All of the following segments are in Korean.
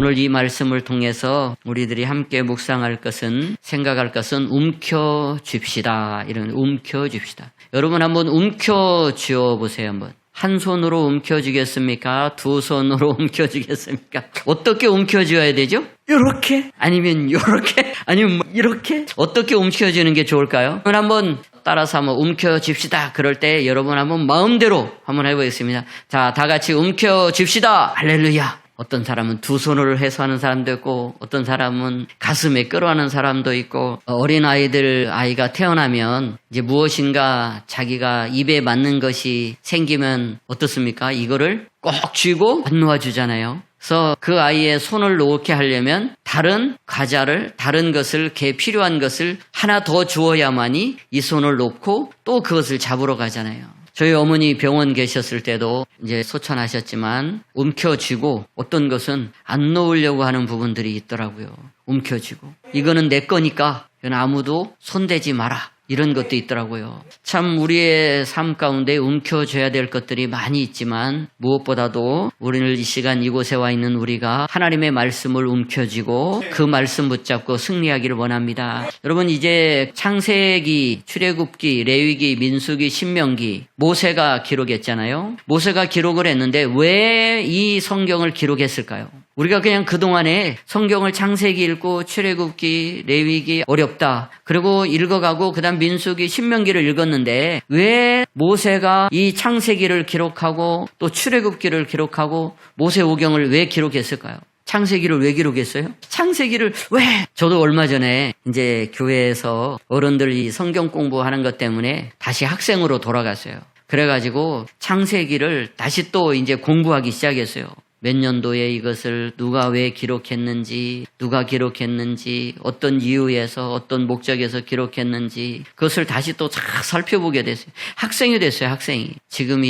오늘 이 말씀을 통해서 우리들이 함께 묵상할 것은, 생각할 것은 움켜쥡시다. 이런 움켜쥡시다. 여러분 한번 움켜쥐어 보세요. 한번. 한 손으로 움켜쥐겠습니까? 두 손으로 움켜쥐겠습니까? 어떻게 움켜쥐어야 되죠? 요렇게? 아니면 요렇게? 아니면 이렇게? 어떻게 움켜쥐는 게 좋을까요? 한번 따라서 한번 움켜쥡시다. 그럴 때 여러분 한번 마음대로 한번 해보겠습니다. 자, 다 같이 움켜쥡시다. 할렐루야. 어떤 사람은 두 손으로 해서 하는 사람도 있고, 어떤 사람은 가슴에 끌어안는 사람도 있고, 아이가 태어나면 이제 무엇인가 자기가 입에 맞는 것이 생기면 어떻습니까? 이거를 꼭 쥐고 안 놓아주잖아요. 그래서 그 아이의 손을 놓게 하려면 다른 과자를, 다른 것을, 걔 필요한 것을 하나 더 주어야만이 이 손을 놓고 또 그것을 잡으러 가잖아요. 저희 어머니 병원 계셨을 때도 이제 소천하셨지만 움켜쥐고 어떤 것은 안 놓으려고 하는 부분들이 있더라고요. 움켜쥐고. 이거는 내 거니까 이건 아무도 손대지 마라. 이런 것도 있더라고요. 참 우리의 삶 가운데 움켜줘야 될 것들이 많이 있지만 무엇보다도 우리는 이 시간 이곳에 와 있는 우리가 하나님의 말씀을 움켜쥐고 그 말씀 붙잡고 승리하기를 원합니다. 여러분 이제 창세기, 출애굽기, 레위기, 민수기, 신명기 모세가 기록했잖아요. 모세가 기록을 했는데 왜 이 성경을 기록했을까요? 우리가 그냥 그동안에 성경을 창세기 읽고 출애굽기, 레위기 어렵다. 그리고 읽어가고 그다음 민수기, 신명기를 읽었는데 왜 모세가 이 창세기를 기록하고 또 출애굽기를 기록하고 모세오경을 왜 기록했을까요? 창세기를 왜 기록했어요? 창세기를 왜? 저도 얼마 전에 이제 교회에서 어른들이 성경 공부하는 것 때문에 다시 학생으로 돌아갔어요. 그래가지고 창세기를 다시 또 이제 공부하기 시작했어요. 몇 년도에 이것을 누가 왜 기록했는지, 누가 기록했는지, 어떤 이유에서, 어떤 목적에서 기록했는지 그것을 다시 또 잘 살펴보게 됐어요. 학생이 됐어요, 학생이. 지금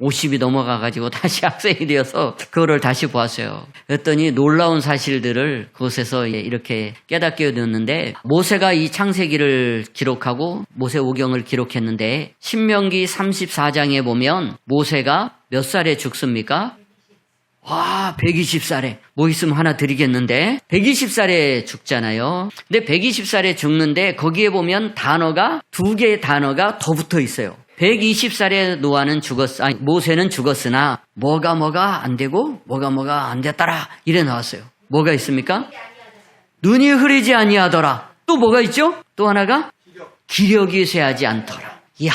50이 넘어가가지고 다시 학생이 되어서 그거를 다시 보았어요. 그랬더니 놀라운 사실들을 그곳에서 이렇게 깨닫게 되었는데 모세가 이 창세기를 기록하고 모세오경을 기록했는데 신명기 34장에 보면 모세가 몇 살에 죽습니까? 와, 120살에. 뭐 있으면 하나 드리겠는데. 120살에 죽잖아요. 근데 120살에 죽는데 거기에 보면 두 개의 단어가 더 붙어 있어요. 120살에 모세는 죽었으나 뭐가 안 되고 뭐가 안 됐더라. 이래 나왔어요. 뭐가 있습니까? 눈이 흐리지 아니하더라. 또 뭐가 있죠? 또 하나가 기력이 쇠하지 않더라. 이야.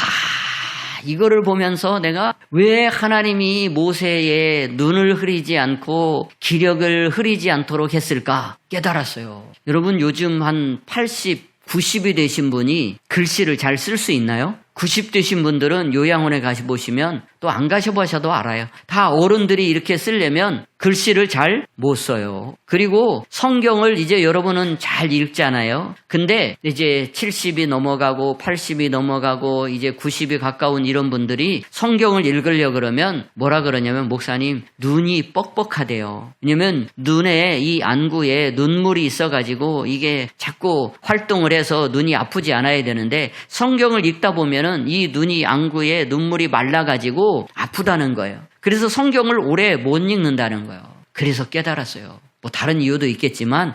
이거를 보면서 내가 왜 하나님이 모세의 눈을 흐리지 않고 기력을 흐리지 않도록 했을까 깨달았어요. 여러분 요즘 한 80, 90이 되신 분이 글씨를 잘 쓸 수 있나요? 90 되신 분들은 요양원에 가보시면 또 안 가셔보셔도 알아요. 다 어른들이 이렇게 쓰려면 글씨를 잘 못 써요. 그리고 성경을 이제 여러분은 잘 읽잖아요. 근데 이제 70이 넘어가고 80이 넘어가고 이제 90이 가까운 이런 분들이 성경을 읽으려고 그러면 뭐라 그러냐면 목사님 눈이 뻑뻑하대요. 왜냐면 눈에 이 안구에 눈물이 있어가지고 이게 자꾸 활동을 해서 눈이 아프지 않아야 되는데 성경을 읽다 보면은 이 눈이 안구에 눈물이 말라가지고 아프다는 거예요. 그래서 성경을 오래 못 읽는다는 거예요. 그래서 깨달았어요. 뭐 다른 이유도 있겠지만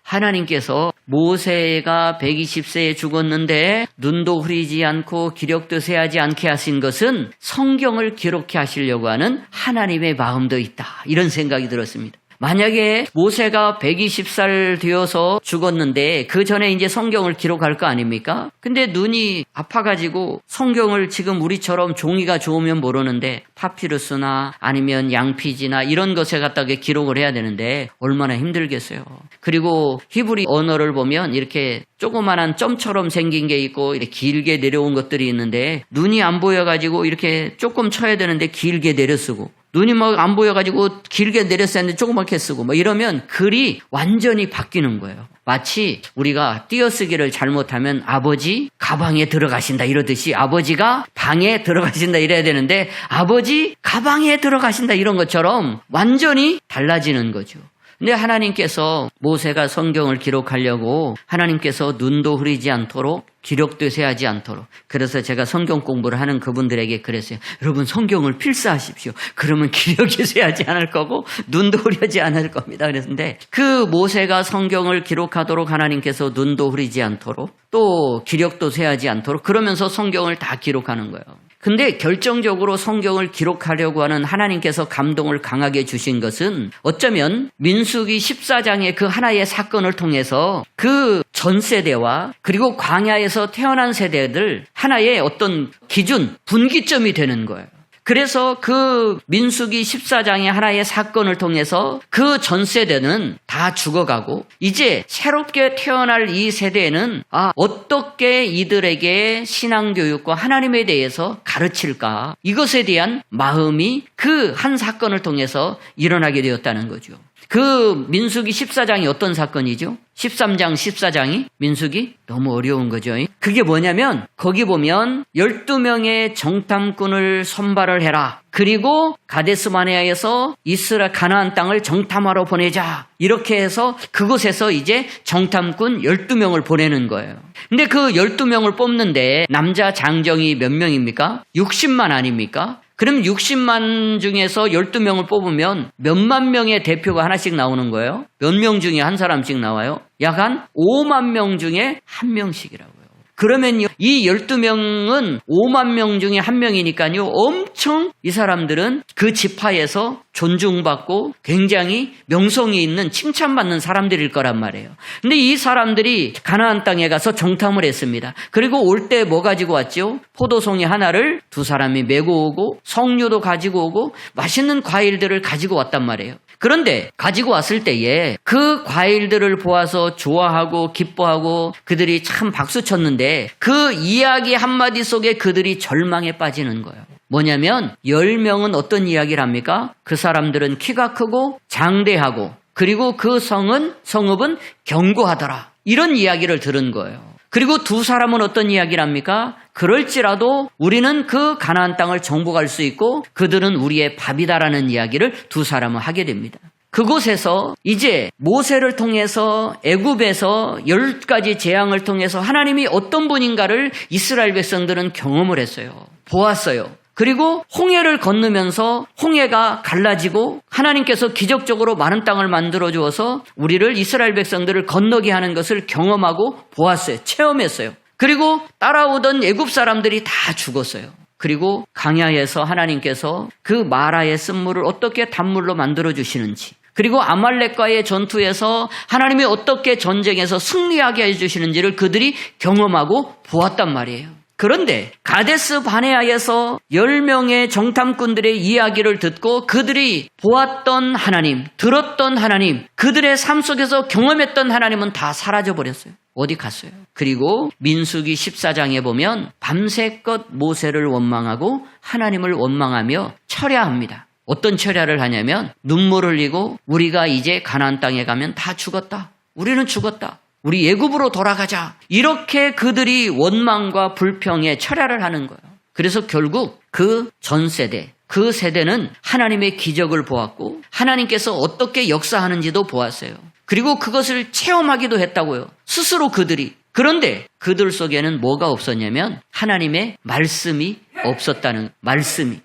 하나님께서 모세가 120세에 죽었는데 눈도 흐리지 않고 기력도 쇠하지 않게 하신 것은 성경을 기록해 하시려고 하는 하나님의 마음도 있다. 이런 생각이 들었습니다. 만약에 모세가 120살 되어서 죽었는데 그 전에 이제 성경을 기록할 거 아닙니까? 근데 눈이 아파가지고 성경을 지금 우리처럼 종이가 좋으면 모르는데 파피루스나 아니면 양피지나 이런 것에 갖다가 기록을 해야 되는데 얼마나 힘들겠어요. 그리고 히브리 언어를 보면 이렇게 조그만한 점처럼 생긴 게 있고 이렇게 길게 내려온 것들이 있는데 눈이 안 보여가지고 이렇게 조금 쳐야 되는데 길게 내려쓰고 눈이 막 안 보여가지고 길게 내렸었는데 조그맣게 쓰고 이러면 글이 완전히 바뀌는 거예요. 마치 우리가 띄어쓰기를 잘못하면 아버지 가방에 들어가신다 이러듯이 아버지가 방에 들어가신다 이래야 되는데 아버지 가방에 들어가신다 이런 것처럼 완전히 달라지는 거죠. 근데 하나님께서 모세가 성경을 기록하려고 하나님께서 눈도 흐리지 않도록 기록도 세하지 않도록. 그래서 제가 성경 공부를 하는 그분들에게 그랬어요. 여러분 성경을 필사하십시오. 그러면 기록이 세하지 않을 거고 눈도 흐리지 않을 겁니다. 그랬는데 그 모세가 성경을 기록하도록 하나님께서 눈도 흐리지 않도록 또 기록도 세하지 않도록 그러면서 성경을 다 기록하는 거예요. 근데 결정적으로 성경을 기록하려고 하는 하나님께서 감동을 강하게 주신 것은 어쩌면 민수기 14장의 그 하나의 사건을 통해서 그 전 세대와 그리고 광야에서 태어난 세대들 하나의 어떤 기준, 분기점이 되는 거예요. 그래서 그 민수기 14장의 하나의 사건을 통해서 그 전 세대는 다 죽어가고 이제 새롭게 태어날 이 세대는 어떻게 이들에게 신앙교육과 하나님에 대해서 가르칠까 이것에 대한 마음이 그 한 사건을 통해서 일어나게 되었다는 거죠. 그 민수기 14장이 어떤 사건이죠? 13장 14장이 민수기 너무 어려운 거죠. 그게 뭐냐면 거기 보면 12명의 정탐꾼을 선발을 해라. 그리고 가데스바네아에서 이스라엘 가나안 땅을 정탐하러 보내자. 이렇게 해서 그곳에서 이제 정탐꾼 12명을 보내는 거예요. 근데 그 12명을 뽑는데 남자 장정이 몇 명입니까? 60만 아닙니까? 그럼 60만 중에서 12명을 뽑으면 몇만 명의 대표가 하나씩 나오는 거예요? 몇 명 중에 한 사람씩 나와요? 약 한 5만 명 중에 한 명씩이라고요. 그러면요, 이 12명은 5만 명 중에 한 명이니까요, 엄청 이 사람들은 그 지파에서 존중받고 굉장히 명성이 있는 칭찬받는 사람들일 거란 말이에요. 근데 이 사람들이 가나안 땅에 가서 정탐을 했습니다. 그리고 올 때 뭐 가지고 왔죠? 포도송이 하나를 두 사람이 메고 오고 석류도 가지고 오고 맛있는 과일들을 가지고 왔단 말이에요. 그런데 가지고 왔을 때에 그 과일들을 보아서 좋아하고 기뻐하고 그들이 참 박수 쳤는데 그 이야기 한마디 속에 그들이 절망에 빠지는 거예요. 뭐냐면 10명은 어떤 이야기를 합니까? 그 사람들은 키가 크고 장대하고 그리고 그 성읍은 견고하더라. 이런 이야기를 들은 거예요. 그리고 두 사람은 어떤 이야기를 합니까? 그럴지라도 우리는 그 가나안 땅을 정복할 수 있고 그들은 우리의 밥이다라는 이야기를 두 사람은 하게 됩니다. 그곳에서 이제 모세를 통해서 애굽에서 10가지 재앙을 통해서 하나님이 어떤 분인가를 이스라엘 백성들은 경험을 했어요. 보았어요. 그리고 홍해를 건너면서 홍해가 갈라지고 하나님께서 기적적으로 많은 땅을 만들어 주어서 우리를 이스라엘 백성들을 건너게 하는 것을 경험하고 보았어요. 체험했어요. 그리고 따라오던 애굽 사람들이 다 죽었어요. 그리고 강야에서 하나님께서 그 마라의 쓴물을 어떻게 단물로 만들어 주시는지 그리고 아말렉과의 전투에서 하나님이 어떻게 전쟁에서 승리하게 해주시는지를 그들이 경험하고 보았단 말이에요. 그런데 가데스 바네아에서 10명의 정탐꾼들의 이야기를 듣고 그들이 보았던 하나님, 들었던 하나님, 그들의 삶 속에서 경험했던 하나님은 다 사라져버렸어요. 어디 갔어요? 그리고 민수기 14장에 보면 밤새껏 모세를 원망하고 하나님을 원망하며 철야합니다. 어떤 철야를 하냐면 눈물 흘리고 우리가 이제 가나안 땅에 가면 다 죽었다. 우리는 죽었다. 우리 애굽으로 돌아가자. 이렇게 그들이 원망과 불평에 철야를 하는 거예요. 그래서 결국 그 전 세대, 그 세대는 하나님의 기적을 보았고 하나님께서 어떻게 역사하는지도 보았어요. 그리고 그것을 체험하기도 했다고요. 스스로 그들이. 그런데 그들 속에는 뭐가 없었냐면 하나님의 말씀이 없었다는,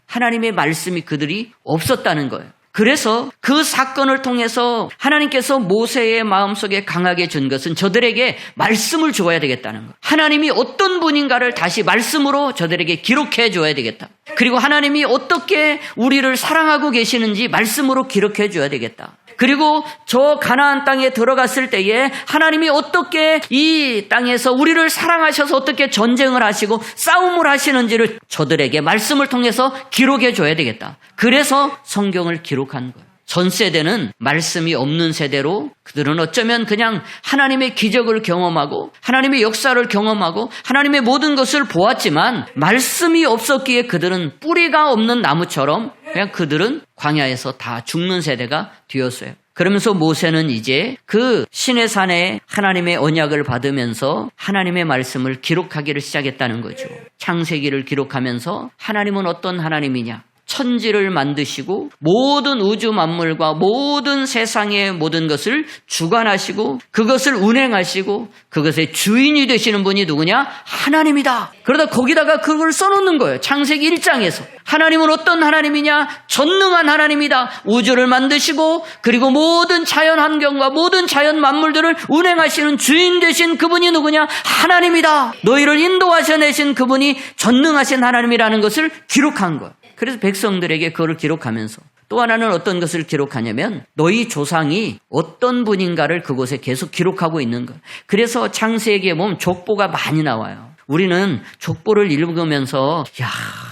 하나님의 말씀이 그들이 없었다는 거예요. 그래서 그 사건을 통해서 하나님께서 모세의 마음속에 강하게 준 것은 저들에게 말씀을 줘야 되겠다는 것. 하나님이 어떤 분인가를 다시 말씀으로 저들에게 기록해 줘야 되겠다. 그리고 하나님이 어떻게 우리를 사랑하고 계시는지 말씀으로 기록해 줘야 되겠다. 그리고 저 가나안 땅에 들어갔을 때에 하나님이 어떻게 이 땅에서 우리를 사랑하셔서 어떻게 전쟁을 하시고 싸움을 하시는지를 저들에게 말씀을 통해서 기록해 줘야 되겠다. 그래서 성경을 기록한 거예요. 전 세대는 말씀이 없는 세대로 그들은 어쩌면 그냥 하나님의 기적을 경험하고 하나님의 역사를 경험하고 하나님의 모든 것을 보았지만 말씀이 없었기에 그들은 뿌리가 없는 나무처럼 그냥 그들은 광야에서 다 죽는 세대가 되었어요. 그러면서 모세는 이제 그 시내산에 하나님의 언약을 받으면서 하나님의 말씀을 기록하기를 시작했다는 거죠. 창세기를 기록하면서 하나님은 어떤 하나님이냐? 천지를 만드시고 모든 우주 만물과 모든 세상의 모든 것을 주관하시고 그것을 운행하시고 그것의 주인이 되시는 분이 누구냐? 하나님이다. 그러다 거기다가 그걸 써놓는 거예요. 창세기 1장에서. 하나님은 어떤 하나님이냐? 전능한 하나님이다. 우주를 만드시고 그리고 모든 자연 환경과 모든 자연 만물들을 운행하시는 주인 되신 그분이 누구냐? 하나님이다. 너희를 인도하셔내신 그분이 전능하신 하나님이라는 것을 기록한 거예요. 그래서 백성들에게 그걸 기록하면서 또 하나는 어떤 것을 기록하냐면 너희 조상이 어떤 분인가를 그곳에 계속 기록하고 있는 거예요. 그래서 창세기에 보면 족보가 많이 나와요. 우리는 족보를 읽으면서 야,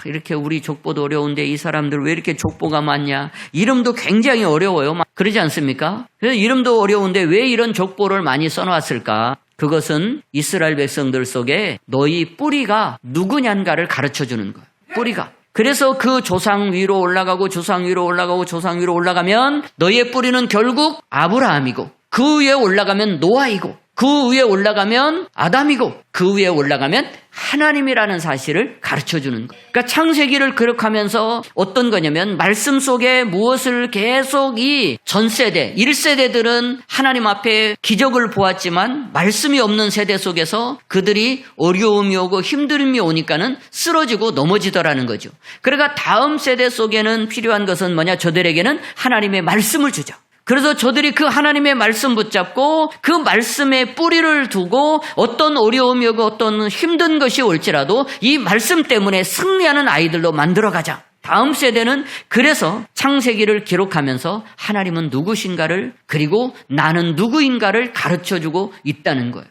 이렇게 우리 족보도 어려운데 이 사람들 왜 이렇게 족보가 많냐? 이름도 굉장히 어려워요. 그러지 않습니까? 그래서 이름도 어려운데 왜 이런 족보를 많이 써놨을까? 그것은 이스라엘 백성들 속에 너희 뿌리가 누구냐인가를 가르쳐주는 거예요. 뿌리가. 그래서 그 조상 위로 올라가고 조상 위로 올라가고 조상 위로 올라가면 너희의 뿌리는 결국 아브라함이고 그 위에 올라가면 노아이고 그 위에 올라가면 아담이고 그 위에 올라가면 하나님이라는 사실을 가르쳐주는 거예요. 그러니까 창세기를 기록하면서 어떤 거냐면 말씀 속에 무엇을 계속 이 전세대, 1세대들은 하나님 앞에 기적을 보았지만 말씀이 없는 세대 속에서 그들이 어려움이 오고 힘듦이 오니까는 쓰러지고 넘어지더라는 거죠. 그러니까 다음 세대 속에는 필요한 것은 뭐냐? 저들에게는 하나님의 말씀을 주죠. 그래서 저들이 그 하나님의 말씀 붙잡고 그 말씀에 뿌리를 두고 어떤 어려움이 오고 어떤 힘든 것이 올지라도 이 말씀 때문에 승리하는 아이들로 만들어가자. 다음 세대는 그래서 창세기를 기록하면서 하나님은 누구신가를 그리고 나는 누구인가를 가르쳐주고 있다는 거예요.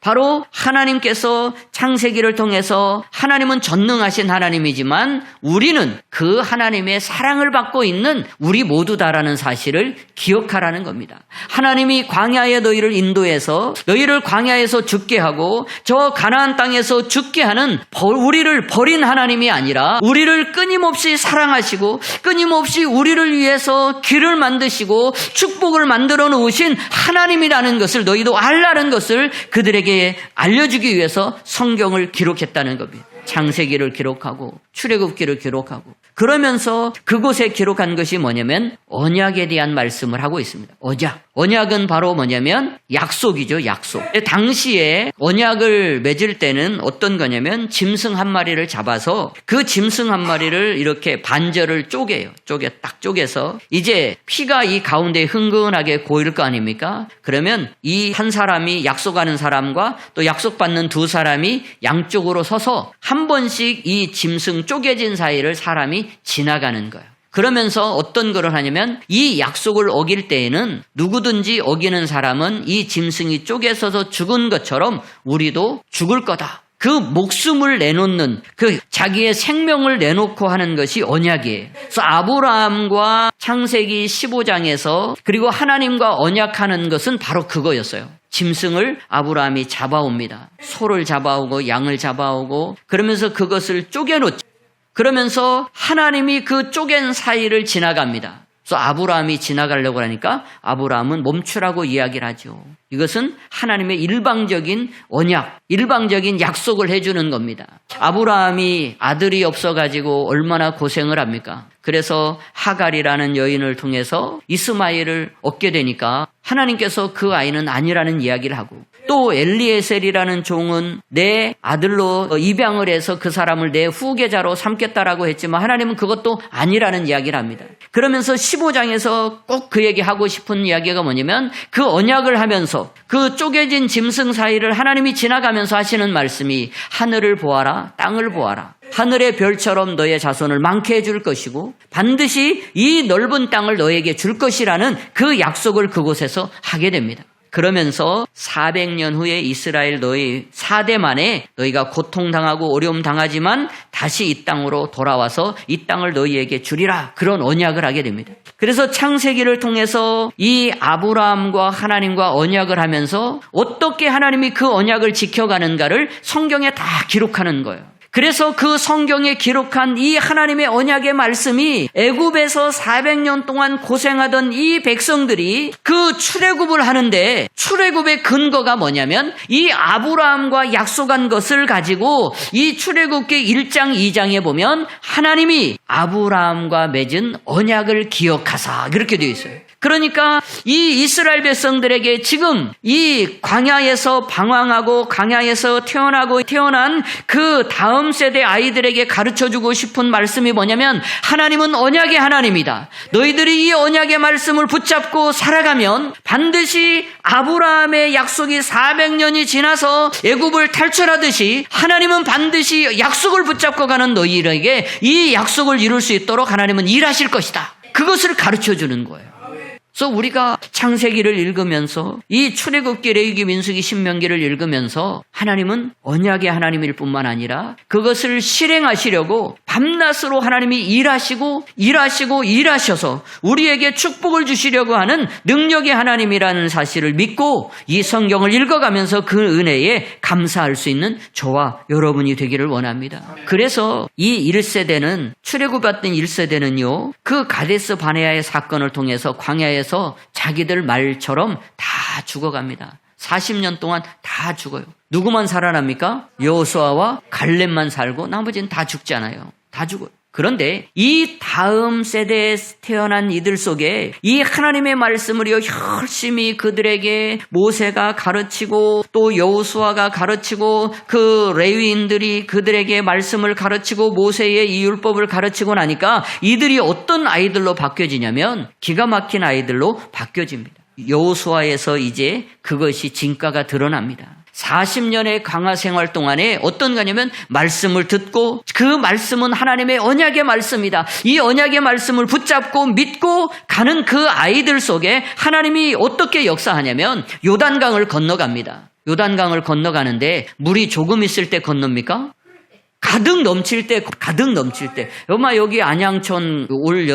바로 하나님께서 창세기를 통해서 하나님은 전능하신 하나님이지만 우리는 그 하나님의 사랑을 받고 있는 우리 모두다라는 사실을 기억하라는 겁니다. 하나님이 광야에 너희를 인도해서 너희를 광야에서 죽게 하고 저 가나안 땅에서 죽게 하는 우리를 버린 하나님이 아니라 우리를 끊임없이 사랑하시고 끊임없이 우리를 위해서 길을 만드시고 축복을 만들어 놓으신 하나님이라는 것을 너희도 알라는 것을 그들에게 알려주기 위해서 성경을 기록했다는 겁니다. 창세기를 기록하고 출애굽기를 기록하고 그러면서 그곳에 기록한 것이 뭐냐면 언약에 대한 말씀을 하고 있습니다. 언약은 바로 뭐냐면 약속이죠. 약속. 당시에 언약을 맺을 때는 어떤 거냐면 짐승 한 마리를 잡아서 그 짐승 한 마리를 이렇게 반절을 쪼개요. 딱 쪼개서 이제 피가 이 가운데 흥건하게 고일 거 아닙니까? 그러면 이 한 사람이 약속하는 사람과 또 약속받는 두 사람이 양쪽으로 서서 한 번씩 이 짐승 쪼개진 사이를 사람이 지나가는 거예요. 그러면서 어떤 거를 하냐면 이 약속을 어길 때에는 누구든지 어기는 사람은 이 짐승이 쪼개서서 죽은 것처럼 우리도 죽을 거다. 그 목숨을 내놓는 그 자기의 생명을 내놓고 하는 것이 언약이에요. 그래서 아브라함과 창세기 15장에서 그리고 하나님과 언약하는 것은 바로 그거였어요. 짐승을 아브라함이 잡아옵니다. 소를 잡아오고 양을 잡아오고 그러면서 그것을 쪼개놓죠. 그러면서 하나님이 그 쪼갠 사이를 지나갑니다. 그래서 아브라함이 지나가려고 하니까 아브라함은 멈추라고 이야기를 하죠. 이것은 하나님의 일방적인 언약, 일방적인 약속을 해주는 겁니다. 아브라함이 아들이 없어가지고 얼마나 고생을 합니까? 그래서 하갈이라는 여인을 통해서 이스마엘을 얻게 되니까 하나님께서 그 아이는 아니라는 이야기를 하고 또 엘리에셀이라는 종은 내 아들로 입양을 해서 그 사람을 내 후계자로 삼겠다라고 했지만 하나님은 그것도 아니라는 이야기를 합니다. 그러면서 15장에서 꼭 그 얘기하고 싶은 이야기가 뭐냐면 그 언약을 하면서 그 쪼개진 짐승 사이를 하나님이 지나가면서 하시는 말씀이 하늘을 보아라, 땅을 보아라. 하늘의 별처럼 너의 자손을 많게 해줄 것이고 반드시 이 넓은 땅을 너에게 줄 것이라는 그 약속을 그곳에서 하게 됩니다. 그러면서 400년 후에 이스라엘 너희 4대 만에 너희가 고통당하고 어려움 당하지만 다시 이 땅으로 돌아와서 이 땅을 너희에게 주리라. 그런 언약을 하게 됩니다. 그래서 창세기를 통해서 이 아브라함과 하나님과 언약을 하면서 어떻게 하나님이 그 언약을 지켜가는가를 성경에 다 기록하는 거예요. 그래서 그 성경에 기록한 이 하나님의 언약의 말씀이 애굽에서 400년 동안 고생하던 이 백성들이 그 출애굽을 하는데 출애굽의 근거가 뭐냐면 이 아브라함과 약속한 것을 가지고 이 출애굽기 1장 2장에 보면 하나님이 아브라함과 맺은 언약을 기억하사 그렇게 되어 있어요. 그러니까 이 이스라엘 백성들에게 지금 이 광야에서 방황하고 광야에서 태어난 그 다음 세대 아이들에게 가르쳐주고 싶은 말씀이 뭐냐면 하나님은 언약의 하나님이다. 너희들이 이 언약의 말씀을 붙잡고 살아가면 반드시 아브라함의 약속이 400년이 지나서 애굽을 탈출하듯이 하나님은 반드시 약속을 붙잡고 가는 너희에게 이 약속을 이룰 수 있도록 하나님은 일하실 것이다. 그것을 가르쳐주는 거예요. 그래서 우리가 창세기를 읽으면서 이 출애굽기, 레위기, 민수기, 신명기를 읽으면서 하나님은 언약의 하나님일 뿐만 아니라 그것을 실행하시려고 밤낮으로 하나님이 일하셔서 우리에게 축복을 주시려고 하는 능력의 하나님이라는 사실을 믿고 이 성경을 읽어가면서 그 은혜에 감사할 수 있는 저와 여러분이 되기를 원합니다. 그래서 이 1세대는 출애굽받던 1세대는요. 그 가데스 바네아의 사건을 통해서 광야에서 자기들 말처럼 다 죽어갑니다. 40년 동안 다 죽어요. 누구만 살아납니까? 여호수아와 갈렙만 살고 나머지는 다 죽잖아요. 다 죽어요. 그런데 이 다음 세대에 태어난 이들 속에 이 하나님의 말씀을 열심히 그들에게 모세가 가르치고 또 여호수아가 가르치고 그 레위인들이 그들에게 말씀을 가르치고 모세의 이 율법을 가르치고 나니까 이들이 어떤 아이들로 바뀌어지냐면 기가 막힌 아이들로 바뀌어집니다. 여호수아에서 이제 그것이 진가가 드러납니다. 40년의 광야 생활 동안에 어떤 거냐면 말씀을 듣고 그 말씀은 하나님의 언약의 말씀이다. 이 언약의 말씀을 붙잡고 믿고 가는 그 아이들 속에 하나님이 어떻게 역사하냐면 요단강을 건너갑니다. 요단강을 건너가는데 물이 조금 있을 때 건넙니까? 가득 넘칠 때. 아마 여기 안양천 올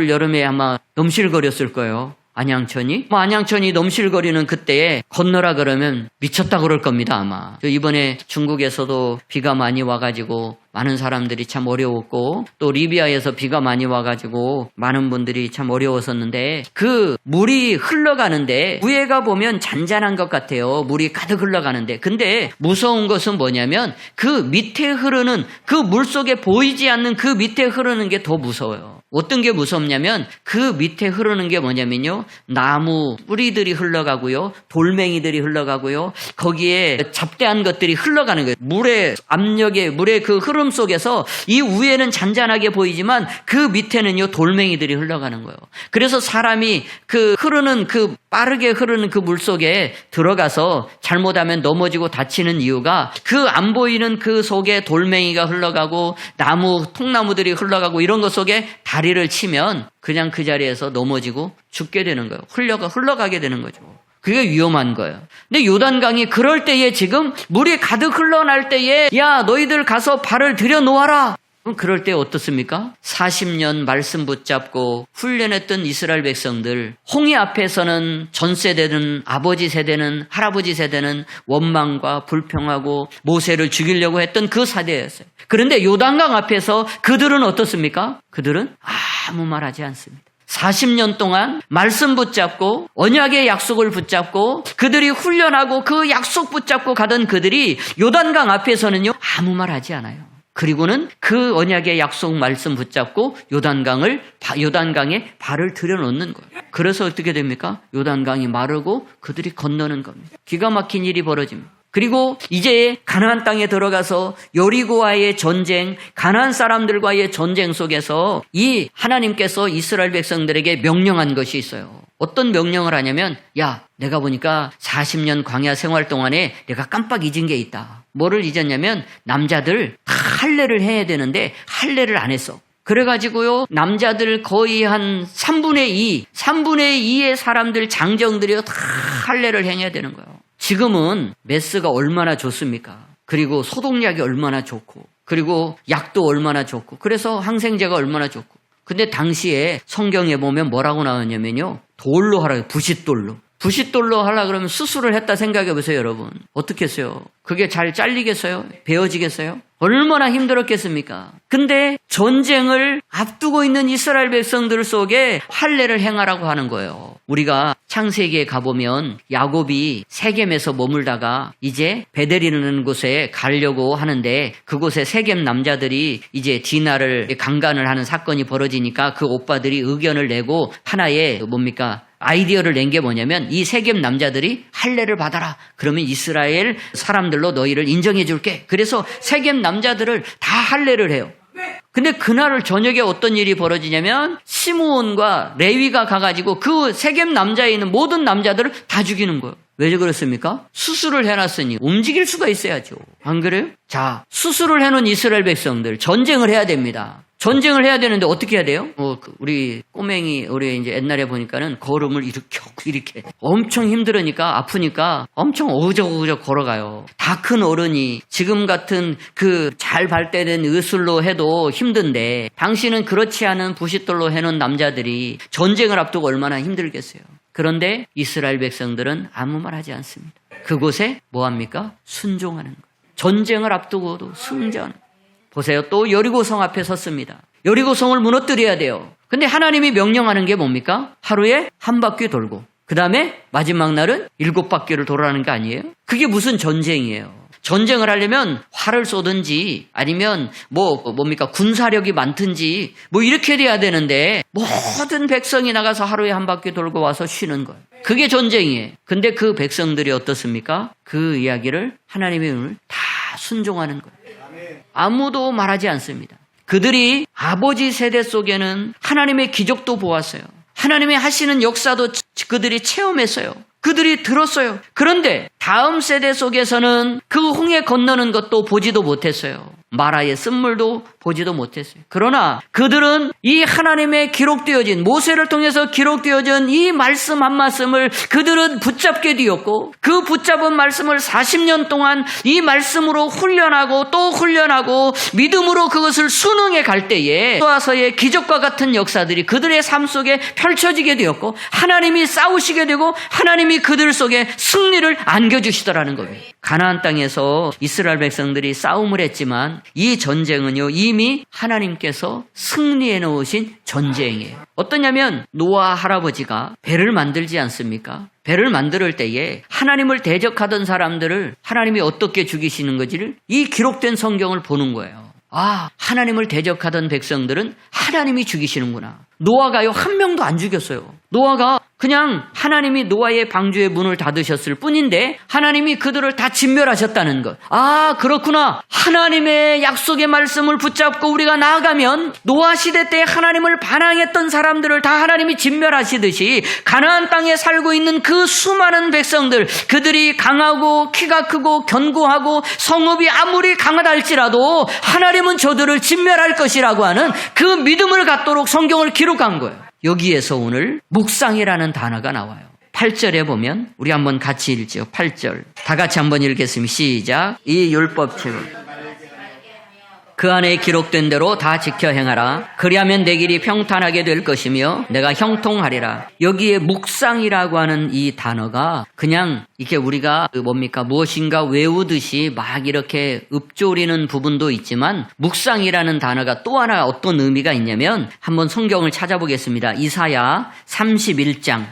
여름에 아마 넘실거렸을 거예요. 안양천이 넘실거리는 그때에 건너라 그러면 미쳤다 그럴 겁니다, 아마. 이번에 중국에서도 비가 많이 와가지고 많은 사람들이 참 어려웠고 또 리비아에서 비가 많이 와가지고 많은 분들이 참 어려웠었는데 그 물이 흘러가는데 위에가 보면 잔잔한 것 같아요. 물이 가득 흘러가는데 근데 무서운 것은 뭐냐면 그 밑에 흐르는 그 물 속에 보이지 않는 그 밑에 흐르는 게 더 무서워요. 어떤 게 무섭냐면 그 밑에 흐르는 게 뭐냐면요. 나무 뿌리들이 흘러가고요. 돌멩이들이 흘러가고요. 거기에 잡대한 것들이 흘러가는 거예요. 물의 압력에 물의 그 흐름 속에서 이 위에는 잔잔하게 보이지만 그 밑에는요. 돌멩이들이 흘러가는 거예요. 그래서 사람이 그 빠르게 흐르는 그 물 속에 들어가서 잘못하면 넘어지고 다치는 이유가 그 안 보이는 그 속에 돌멩이가 흘러가고 통나무들이 흘러가고 이런 것 속에 다리를 치면 그냥 그 자리에서 넘어지고 죽게 되는 거예요. 흘러가게 되는 거죠. 그게 위험한 거예요. 근데 요단강이 그럴 때에 지금 물이 가득 흘러날 때에 야 너희들 가서 발을 들여놓아라. 그럴 때 어떻습니까? 40년 말씀 붙잡고 훈련했던 이스라엘 백성들 홍해 앞에서는 전 세대는 아버지 세대는 할아버지 세대는 원망과 불평하고 모세를 죽이려고 했던 그 세대였어요. 그런데 요단강 앞에서 그들은 어떻습니까? 그들은 아무 말하지 않습니다. 40년 동안 말씀 붙잡고 언약의 약속을 붙잡고 그들이 훈련하고 그 약속 붙잡고 가던 그들이 요단강 앞에서는요 아무 말 하지 않아요. 그리고는 그 언약의 약속 말씀 붙잡고 요단강에 발을 들여놓는 거예요. 그래서 어떻게 됩니까? 요단강이 마르고 그들이 건너는 겁니다. 기가 막힌 일이 벌어집니다. 그리고 이제 가나안 땅에 들어가서 여리고와의 전쟁, 가나안 사람들과의 전쟁 속에서 이 하나님께서 이스라엘 백성들에게 명령한 것이 있어요. 어떤 명령을 하냐면 야 내가 보니까 40년 광야 생활 동안에 내가 깜빡 잊은 게 있다. 뭐를 잊었냐면 남자들 다 할례를 해야 되는데 할례를 안 했어. 그래가지고요 남자들 거의 한 3분의 2의 사람들 장정들이 다 할례를 행해야 되는 거예요. 지금은 메스가 얼마나 좋습니까? 그리고 소독약이 얼마나 좋고 그리고 약도 얼마나 좋고 그래서 항생제가 얼마나 좋고 근데 당시에 성경에 보면 뭐라고 나왔냐면요 돌로 하라고 부싯돌로 부싯돌로 하려고 그러면 수술을 했다 생각해 보세요, 여러분. 어떻게 했어요? 그게 잘 잘리겠어요? 베어지겠어요? 얼마나 힘들었겠습니까? 근데 전쟁을 앞두고 있는 이스라엘 백성들 속에 할례를 행하라고 하는 거예요. 우리가 창세기에 가보면 야곱이 세겜에서 머물다가 이제 베델이라는 곳에 가려고 하는데 그곳에 세겜 남자들이 이제 디나를 강간을 하는 사건이 벌어지니까 그 오빠들이 의견을 내고 하나의 아이디어를 낸 게 뭐냐면 이 세겜 남자들이 할례를 받아라. 그러면 이스라엘 사람들로 너희를 인정해 줄게. 그래서 세겜 남자들을 다 할례를 해요. 근데 그날 저녁에 어떤 일이 벌어지냐면 시므온과 레위가 가가지고 그 세겜 남자에 있는 모든 남자들을 다 죽이는 거예요. 왜 그렇습니까? 수술을 해놨으니 움직일 수가 있어야죠. 안 그래요? 자, 수술을 해놓은 이스라엘 백성들 전쟁을 해야 됩니다. 전쟁을 해야 되는데 어떻게 해야 돼요? 우리 꼬맹이, 우리 이제 옛날에 보니까는 걸음을 이렇게 엄청 힘들으니까 아프니까 엄청 어우적어우적 걸어가요. 다 큰 어른이 지금 같은 그 잘 발달된 의술로 해도 힘든데 당신은 그렇지 않은 부싯돌로 해놓은 남자들이 전쟁을 앞두고 얼마나 힘들겠어요. 그런데 이스라엘 백성들은 아무 말 하지 않습니다. 그곳에 뭐합니까? 순종하는 거예요. 전쟁을 앞두고도 승전. 보세요. 또 여리고성 앞에 섰습니다. 여리고성을 무너뜨려야 돼요. 근데 하나님이 명령하는 게 뭡니까? 하루에 한 바퀴 돌고 그 다음에 마지막 날은 7바퀴를 돌아가는 게 아니에요? 그게 무슨 전쟁이에요? 전쟁을 하려면 활을 쏘든지 아니면 군사력이 많든지 이렇게 돼야 되는데 모든 백성이 나가서 하루에 한 바퀴 돌고 와서 쉬는 거예요. 그게 전쟁이에요. 근데 그 백성들이 어떻습니까? 그 이야기를 하나님의 눈을 다 순종하는 거예요. 아무도 말하지 않습니다. 그들이 아버지 세대 속에는 하나님의 기적도 보았어요. 하나님의 하시는 역사도 그들이 체험했어요. 그들이 들었어요. 그런데 다음 세대 속에서는 그 홍해 건너는 것도 보지도 못했어요. 마라의 쓴물도 보지도 못했어요. 그러나 그들은 이 하나님의 기록되어진 모세를 통해서 기록되어진 이 말씀 한 말씀을 그들은 붙잡게 되었고 그 붙잡은 말씀을 40년 동안 이 말씀으로 훈련하고 또 훈련하고 믿음으로 그것을 순응해 갈 때에 또와서의 기적과 같은 역사들이 그들의 삶 속에 펼쳐지게 되었고 하나님이 싸우시게 되고 하나님이 그들 속에 승리를 안겨주시더라는 겁니다. 가나안 땅에서 이스라엘 백성들이 싸움을 했지만 이 전쟁은요 이미 하나님께서 승리해 놓으신 전쟁이에요. 어떠냐면 노아 할아버지가 배를 만들지 않습니까? 배를 만들 때에 하나님을 대적하던 사람들을 하나님이 어떻게 죽이시는 건지를 이 기록된 성경을 보는 거예요. 아, 하나님을 대적하던 백성들은 하나님이 죽이시는구나. 노아가요 한 명도 안 죽였어요. 노아가 그냥 하나님이 노아의 방주의 문을 닫으셨을 뿐인데 하나님이 그들을 다 진멸하셨다는 것. 아, 그렇구나. 하나님의 약속의 말씀을 붙잡고 우리가 나아가면 노아 시대 때 하나님을 반항했던 사람들을 다 하나님이 진멸하시듯이 가나안 땅에 살고 있는 그 수많은 백성들, 그들이 강하고 키가 크고 견고하고 성읍이 아무리 강하다 할지라도 하나님은 저들을 진멸할 것이라고 하는 그 믿음을 갖도록 성경을 기록한 거예요. 여기에서 오늘 묵상이라는 단어가 나와요. 8절에 보면 우리 한번 같이 읽죠. 8절 다 같이 한번 읽겠습니다. 시작. 이 율법책을 그 안에 기록된 대로 다 지켜 행하라. 그리하면 내 길이 평탄하게 될 것이며 내가 형통하리라. 여기에 묵상이라고 하는 이 단어가 그냥 이렇게 우리가 무엇인가 외우듯이 막 이렇게 읊조리는 부분도 있지만 묵상이라는 단어가 또 하나 어떤 의미가 있냐면 한번 성경을 찾아보겠습니다. 이사야 31장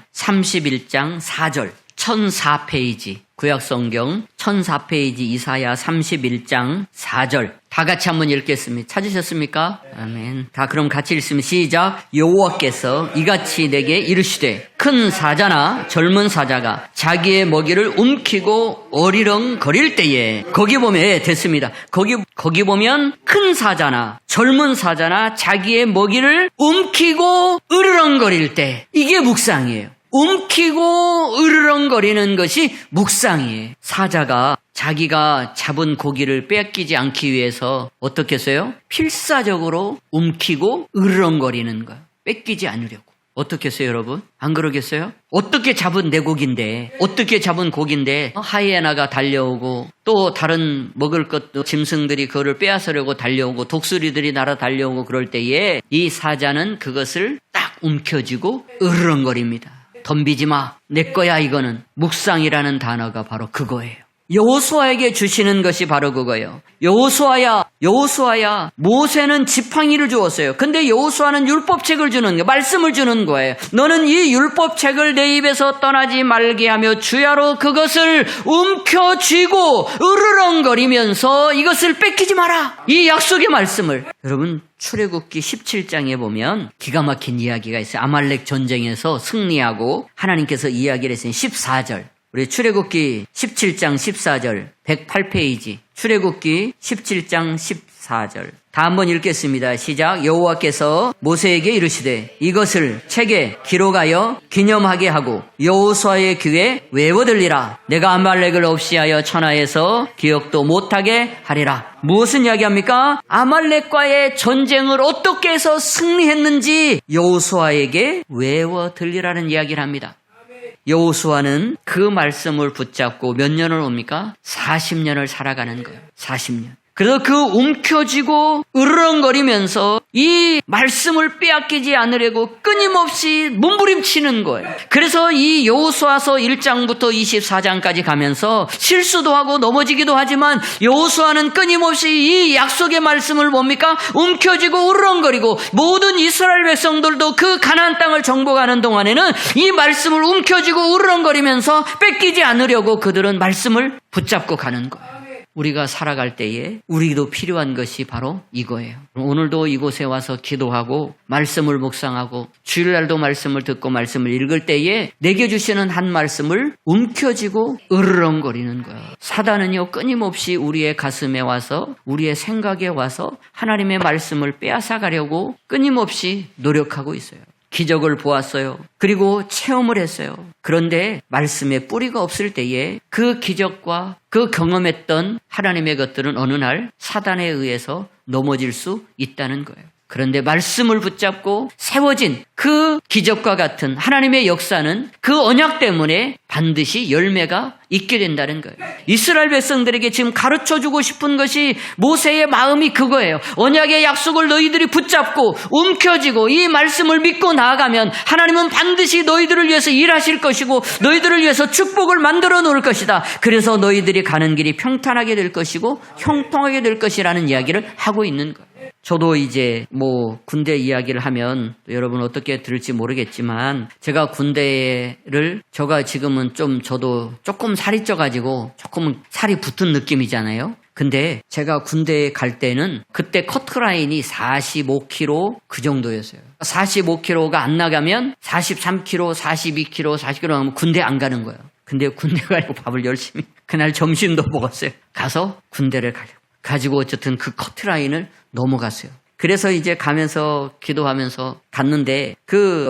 4절 1004페이지 구약성경 1004페이지 이사야 31장 4절 다 같이 한번 읽겠습니다. 찾으셨습니까? 아멘. 다 그럼 같이 읽으면 시작. 여호와께서 이같이 내게 이르시되 큰 사자나 젊은 사자가 자기의 먹이를 움키고 어리렁거릴 때에 거기 보면 됐습니다. 거기 보면 큰 사자나 젊은 사자나 자기의 먹이를 움키고 으르렁거릴 때 이게 묵상이에요. 움키고 으르렁거리는 것이 묵상이에요. 사자가 자기가 잡은 고기를 뺏기지 않기 위해서 어떻게 했어요? 필사적으로 움키고 으르렁거리는 거예요. 뺏기지 않으려고. 어떻게 했어요, 여러분? 안 그러겠어요? 어떻게 잡은 내 고기인데, 어떻게 잡은 고기인데 하이에나가 달려오고 또 다른 먹을 것 짐승들이 그거를 빼앗으려고 달려오고 독수리들이 날아 달려오고 그럴 때에 이 사자는 그것을 딱 움켜쥐고 으르렁거립니다. 덤비지 마. 내 거야 이거는. 묵상이라는 단어가 바로 그거예요. 여호수아에게 주시는 것이 바로 그거예요. 여호수아야 모세는 지팡이를 주었어요. 근데 여호수아는 율법책을 주는 거예요. 말씀을 주는 거예요. 너는 이 율법책을 내 입에서 떠나지 말게 하며 주야로 그것을 움켜쥐고 으르렁거리면서 이것을 뺏기지 마라. 이 약속의 말씀을. 여러분 출애굽기 17장에 보면 기가 막힌 이야기가 있어요. 아말렉 전쟁에서 승리하고 하나님께서 이야기를 했으니 14절. 우리 출애굽기 17장 14절 108페이지 출애굽기 17장 14절 다 한번 읽겠습니다. 시작. 여호와께서 모세에게 이르시되 이것을 책에 기록하여 기념하게 하고 여호수아의 귀에 외워들리라. 내가 아말렉을 없이하여 천하에서 기억도 못하게 하리라. 무슨 이야기합니까? 아말렉과의 전쟁을 어떻게 해서 승리했는지 여호수아에게 외워들리라는 이야기를 합니다. 여호수아는 그 말씀을 붙잡고 몇 년을 옵니까? 40년을 살아가는 거예요. 40년. 그래서 그 움켜쥐고 으르렁거리면서 이 말씀을 빼앗기지 않으려고 끊임없이 몸부림치는 거예요. 그래서 이 여호수아서 1장부터 24장까지 가면서 실수도 하고 넘어지기도 하지만 여호수아는 끊임없이 이 약속의 말씀을 뭡니까? 움켜쥐고 으르렁거리고 모든 이스라엘 백성들도 그 가나안 땅을 정복하는 동안에는 이 말씀을 움켜쥐고 으르렁거리면서 뺏기지 않으려고 그들은 말씀을 붙잡고 가는 거예요. 우리가 살아갈 때에 우리도 필요한 것이 바로 이거예요. 오늘도 이곳에 와서 기도하고 말씀을 묵상하고 주일날도 말씀을 듣고 말씀을 읽을 때에 내게 주시는 한 말씀을 움켜쥐고 으르렁거리는 거예요. 사단은요 끊임없이 우리의 가슴에 와서 우리의 생각에 와서 하나님의 말씀을 빼앗아가려고 끊임없이 노력하고 있어요. 기적을 보았어요. 그리고 체험을 했어요. 그런데 말씀에 뿌리가 없을 때에 그 기적과 그 경험했던 하나님의 것들은 어느 날 사단에 의해서 넘어질 수 있다는 거예요. 그런데 말씀을 붙잡고 세워진 그 기적과 같은 하나님의 역사는 그 언약 때문에 반드시 열매가 있게 된다는 거예요. 이스라엘 백성들에게 지금 가르쳐주고 싶은 것이 모세의 마음이 그거예요. 언약의 약속을 너희들이 붙잡고 움켜쥐고 이 말씀을 믿고 나아가면 하나님은 반드시 너희들을 위해서 일하실 것이고 너희들을 위해서 축복을 만들어 놓을 것이다. 그래서 너희들이 가는 길이 평탄하게 될 것이고 형통하게 될 것이라는 이야기를 하고 있는 거예요. 저도 이제 군대 이야기를 하면 여러분 어떻게 들을지 모르겠지만 제가 군대를 제가 지금은 저도 조금 살이 쪄가지고 조금은 살이 붙은 느낌이잖아요. 근데 제가 군대에 갈 때는 그때 커트라인이 45kg 그 정도였어요. 45kg가 안 나가면 43kg, 42kg, 40kg 하면 군대 안 가는 거예요. 근데 군대 가려고 밥을 열심히 그날 점심도 먹었어요. 가서 군대를 가지고 어쨌든 그 커트라인을 넘어갔어요. 그래서 이제 가면서 기도하면서 갔는데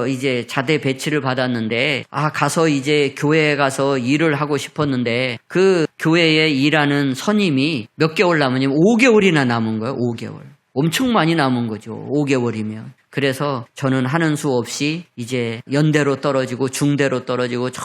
이제 자대 배치를 받았는데 가서 이제 교회에 가서 일을 하고 싶었는데 그 교회에 일하는 선임이 몇 개월 남으냐면 5개월이나 남은 거예요. 5개월. 엄청 많이 남은 거죠. 5개월이면. 그래서 저는 하는 수 없이 이제 연대로 떨어지고 중대로 떨어지고 저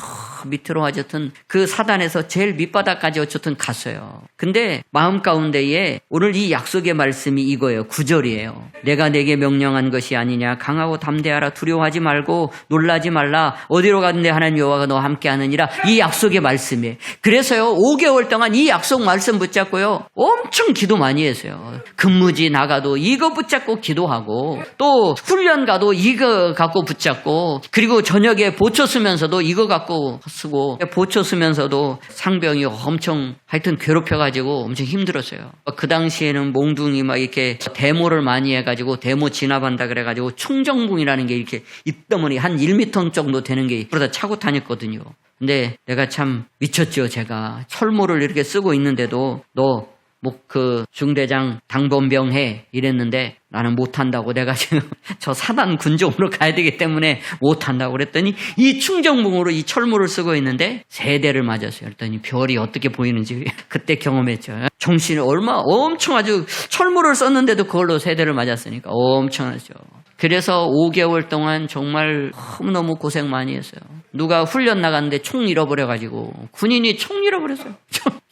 밑으로 어쨌든 그 사단에서 제일 밑바닥까지 어쨌든 갔어요. 근데 마음 가운데에 오늘 이 약속의 말씀이 이거예요. 9절이에요. 내가 내게 명령한 것이 아니냐. 강하고 담대하라. 두려워하지 말고 놀라지 말라. 어디로 가는데 하나님 여호와가 너와 함께 하느니라. 이 약속의 말씀이에요. 그래서요 5개월 동안 이 약속 말씀 붙잡고요 엄청 기도 많이 했어요. 근무지 나가도 이거 붙잡고 기도하고 또 훈련 가도 이거 갖고 붙잡고 그리고 저녁에 보초 쓰면서도 이거 갖고 쓰고 보초 쓰면서도 상병이 엄청 하여튼 괴롭혀가지고 엄청 힘들었어요. 그 당시에는 몽둥이 막 이렇게 데모를 많이 해가지고 데모 진압한다 그래가지고 충정붕이라는 게 이렇게 입더머니 한 1m 정도 되는 게 그러다 차고 다녔거든요. 근데 내가 참 미쳤죠. 제가 철모를 이렇게 쓰고 있는데도 너 중대장 당번병 해 이랬는데 나는 못한다고 내가 지금 저 사단 군종으로 가야 되기 때문에 못한다고 그랬더니 이 충정봉으로 이 철모를 쓰고 있는데 3대를 맞았어요. 그랬더니 별이 어떻게 보이는지 그때 경험했죠. 정신이 엄청 아주 철모를 썼는데도 그걸로 3대를 맞았으니까 엄청나죠. 그래서 5개월 동안 정말 너무너무 고생 많이 했어요. 누가 훈련 나갔는데 총 잃어버려가지고 군인이 총 잃어버렸어요.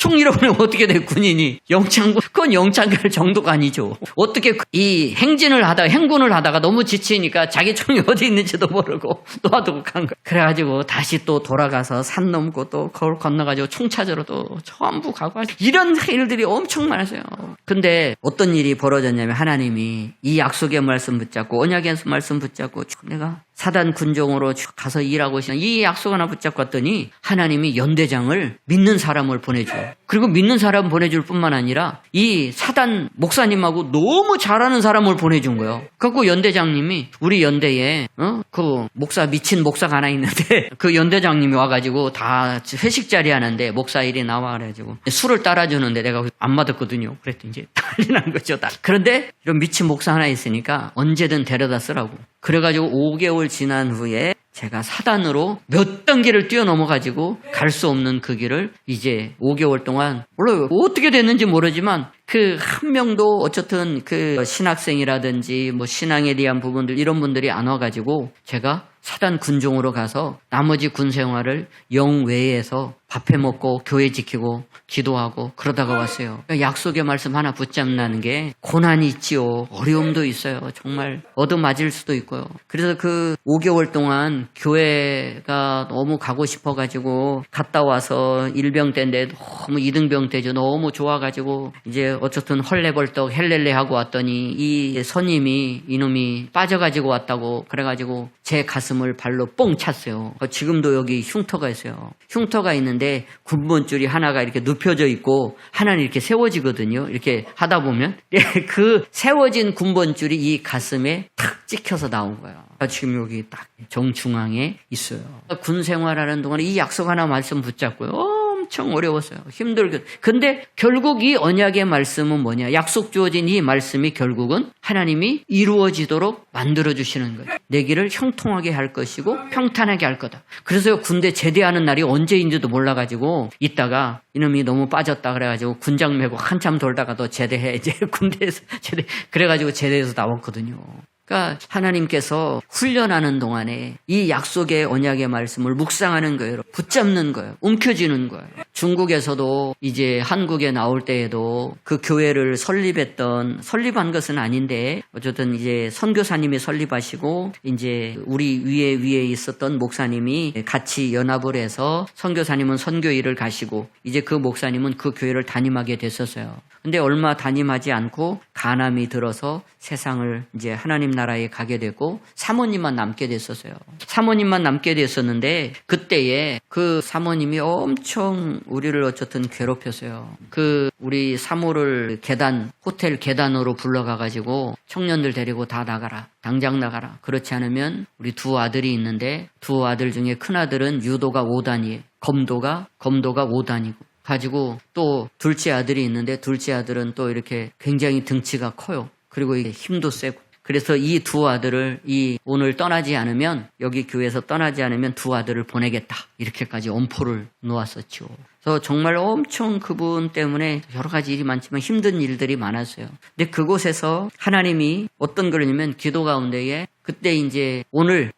총 잃어버리면 어떻게 돼, 군인이? 그건 영창갈 정도가 아니죠. 어떻게 이 행군을 하다가 너무 지치니까 자기 총이 어디 있는지도 모르고 놔두고 간 거야. 그래가지고 다시 또 돌아가서 산 넘고 또 거울 건너가지고 총 찾으러 또 전부 가고 이런 일들이 엄청 많았어요. 근데 어떤 일이 벌어졌냐면 하나님이 이 약속의 말씀 붙잡고 언약의 말씀 붙잡고 내가 사단 군종으로 가서 일하고 있는 이 약속 하나 붙잡고 왔더니 하나님이 연대장을 믿는 사람을 보내줘요. 그리고 믿는 사람 보내줄 뿐만 아니라 이 사단 목사님하고 너무 잘하는 사람을 보내준 거예요. 그래서 연대장님이 우리 연대에 그 미친 목사가 하나 있는데 그 연대장님이 와가지고 다 회식 자리 하는데 목사 일이 나와가지고 술을 따라주는데 내가 안 맞았거든요. 그랬더니 이제 난리 난 거죠. 그런데 이런 미친 목사 하나 있으니까 언제든 데려다 쓰라고. 그래가지고 5개월 지난 후에 제가 사단으로 몇 단계를 뛰어넘어가지고 갈 수 없는 그 길을 이제 5개월 동안 몰라요. 어떻게 됐는지 모르지만 그 한 명도 어쨌든 그 신학생이라든지 뭐 신앙에 대한 부분들 이런 분들이 안 와가지고 제가 사단 군종으로 가서 나머지 군 생활을 영외에서 밥해 먹고 교회 지키고 기도하고 그러다가 왔어요. 약속의 말씀 하나 붙잡는 게 고난이 있지요. 어려움도 있어요. 정말 얻어맞을 수도 있고요. 그래서 그 5개월 동안 교회가 너무 가고 싶어가지고 갔다 와서 1병 때인데 너무 2등병 때죠. 너무 좋아가지고 이제 어쨌든 헐레벌떡 헬렐레 하고 왔더니 이 선임이 이놈이 빠져가지고 왔다고 그래가지고 제 가슴을 발로 뻥 찼어요. 지금도 여기 흉터가 있어요. 흉터가 있는데 군번줄이 하나가 이렇게 눕혀져 있고 하나는 이렇게 세워지거든요. 이렇게 하다 보면 그 세워진 군번줄이 이 가슴에 탁 찍혀서 나온 거예요. 지금 여기 딱 정중앙에 있어요. 군 생활하는 동안에 이 약속 하나 말씀 붙잡고요. 엄청 어려웠어요. 힘들게. 근데 결국 이 언약의 말씀은 뭐냐? 약속 주어진 이 말씀이 결국은 하나님이 이루어지도록 만들어주시는 거예요. 내 길을 형통하게 할 것이고 평탄하게 할 거다. 그래서 군대 제대하는 날이 언제인지도 몰라가지고 있다가 이놈이 너무 빠졌다 그래가지고 군장 메고 한참 돌다가 너 제대해. 이제 군대에서 제대. 그래가지고 제대해서 나왔거든요. 그러니까 하나님께서 훈련하는 동안에 이 약속의 언약의 말씀을 묵상하는 거예요. 붙잡는 거예요. 움켜쥐는 거예요. 중국에서도 이제 한국에 나올 때에도 그 교회를 설립한 것은 아닌데 어쨌든 이제 선교사님이 설립하시고 이제 우리 위에 있었던 목사님이 같이 연합을 해서 선교사님은 선교 일을 가시고 이제 그 목사님은 그 교회를 담임하게 됐었어요. 근데 얼마 담임하지 않고 간암이 들어서 세상을 이제 하나님 나라에 가게 되고 사모님만 남게 됐었어요. 사모님만 남게 됐었는데 그때에 그 사모님이 엄청 우리를 어쨌든 괴롭혔어요. 그 우리 사모를 호텔 계단으로 불러가가지고 청년들 데리고 다 나가라. 당장 나가라. 그렇지 않으면 우리 두 아들이 있는데 두 아들 중에 큰 아들은 유도가 5단이에요. 검도가 5단이고. 가지고 또 둘째 아들이 있는데 둘째 아들은 또 이렇게 굉장히 등치가 커요. 그리고 이게 힘도 세고. 그래서 이 두 아들을 오늘 떠나지 않으면 여기 교회에서 떠나지 않으면 두 아들을 보내겠다. 이렇게까지 엄포를 놓았었죠. 그래서 정말 엄청 그분 때문에 여러 가지 일이 많지만 힘든 일들이 많았어요. 근데 그곳에서 하나님이 어떤 거냐면 기도 가운데에 그때 이제 오늘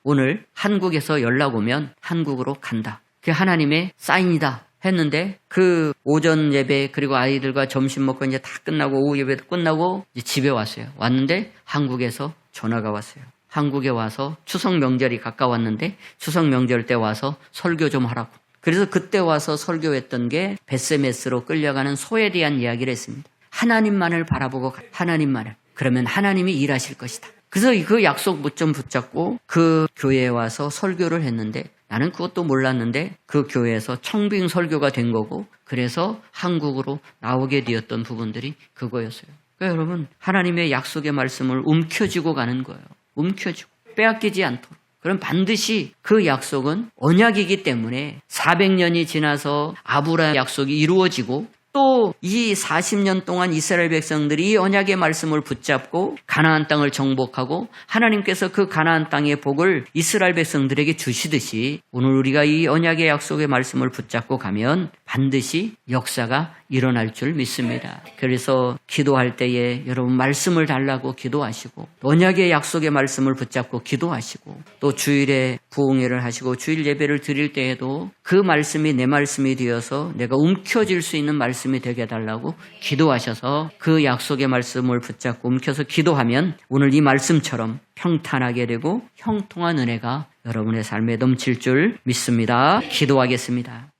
한국에서 연락 오면 한국으로 간다. 그게 하나님의 사인이다. 했는데 그 오전 예배 그리고 아이들과 점심 먹고 이제 다 끝나고 오후 예배도 끝나고 이제 집에 왔어요. 왔는데 한국에서 전화가 왔어요. 한국에 와서 추석 명절이 가까웠는데 추석 명절 때 와서 설교 좀 하라고. 그래서 그때 와서 설교했던 게 베세메스로 끌려가는 소에 대한 이야기를 했습니다. 하나님만을 바라보고 하나님만을. 그러면 하나님이 일하실 것이다. 그래서 그 약속 좀 붙잡고 그 교회에 와서 설교를 했는데 나는 그것도 몰랐는데 그 교회에서 청빙 설교가 된 거고 그래서 한국으로 나오게 되었던 부분들이 그거였어요. 그러니까 여러분 하나님의 약속의 말씀을 움켜쥐고 가는 거예요. 움켜쥐고 빼앗기지 않도록. 그럼 반드시 그 약속은 언약이기 때문에 400년이 지나서 아브라함의 약속이 이루어지고 또 이 40년 동안 이스라엘 백성들이 이 언약의 말씀을 붙잡고 가나안 땅을 정복하고 하나님께서 그 가나안 땅의 복을 이스라엘 백성들에게 주시듯이 오늘 우리가 이 언약의 약속의 말씀을 붙잡고 가면 반드시 역사가 일어날 줄 믿습니다. 그래서 기도할 때에 여러분 말씀을 달라고 기도하시고 언약의 약속의 말씀을 붙잡고 기도하시고 또 주일에 부흥회를 하시고 주일 예배를 드릴 때에도 그 그 말씀이 내 말씀이 되어서 내가 움켜쥘 수 있는 말씀이 되게 해달라고 기도하셔서 그 약속의 말씀을 붙잡고 움켜서 기도하면 오늘 이 말씀처럼 평탄하게 되고 형통한 은혜가 여러분의 삶에 넘칠 줄 믿습니다. 기도하겠습니다.